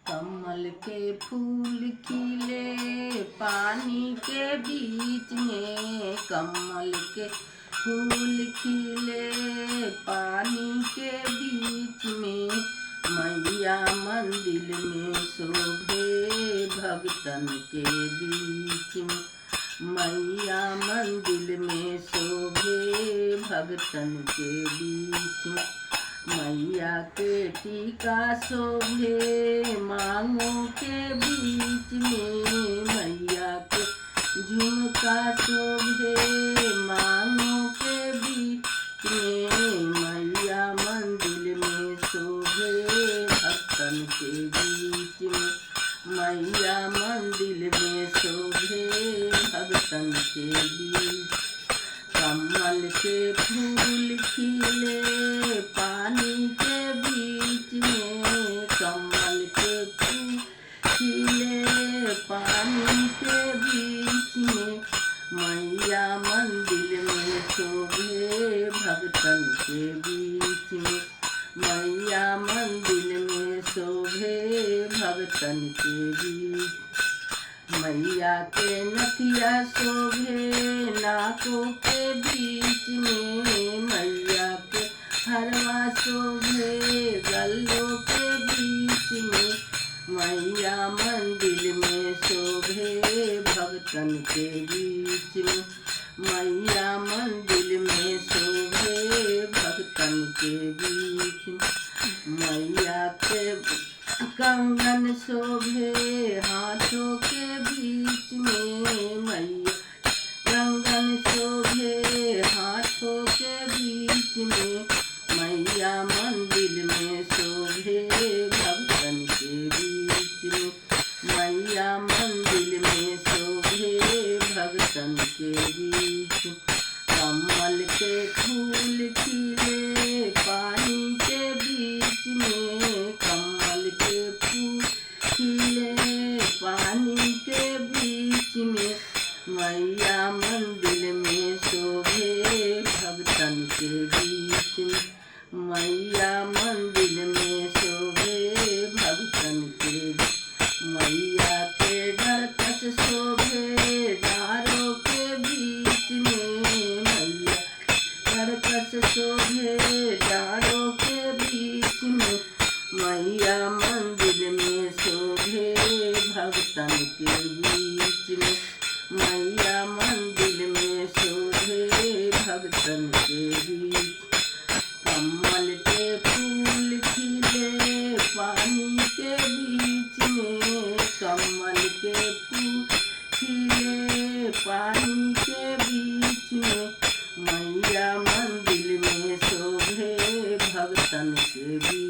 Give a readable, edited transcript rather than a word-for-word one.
कमल के फूल खिले पानी के बीच में, कमल के फूल खिले पानी के बीच में, मैया मंदिर में शोभे भगतन के बीच में, मैया मंदिर में शोभे भगतन के बीच में, मैया के टीका शोभे मांगों के बीच में, मैया के झुमका शोभे मांगों के बीच में, मैया मंदिर में शोभे भक्तन के बीच में, मैया मंदिर में शोभे भगतन के बीच। कमल के फूल खिले पानी के बीच में, कमल के फूल खिले पानी के बीच में, मैया मंदिर में शोभे भगतन के बीच में, मैया मंदिर में शोभे भगतन के बीच। मैया के नथिया शोभे नाकों के बीच में, मैया के हरवा शोभे गलों के बीच में, मैया मंदिर में शोभे भगतन के बीच में, मैया मंदिर में शोभे भगतन के बीच में। मैया के कंगन शोभे हाथों के बीच में, मैया कंगन शोभे हाथों के बीच में, मैया मंदिर में शोभे भगतन के बीच में, मैया मंदिर में शोभे भगतन के बीच। कमल के फूल खिले पानी के बीच में, कमल के फूल खिले पानी के बीच में, मैया मंदिर में शोभे भगतन के बीच में, मैया मंदिर में शोभे भगतन के बीच। मैया के डरकस शोभे डारों के बीच में, मैया डरकस शोभे डारों के बीच में, मैया मंदिर में शोभे भगतन के बीच में, मैया मंदिर में शोभे भगतन के बीच। कमल के फूल खिले पानी के बीच में, कमल के फूल खिले पानी के बीच में, मैया मंदिर में शोभे भगतन के बीच।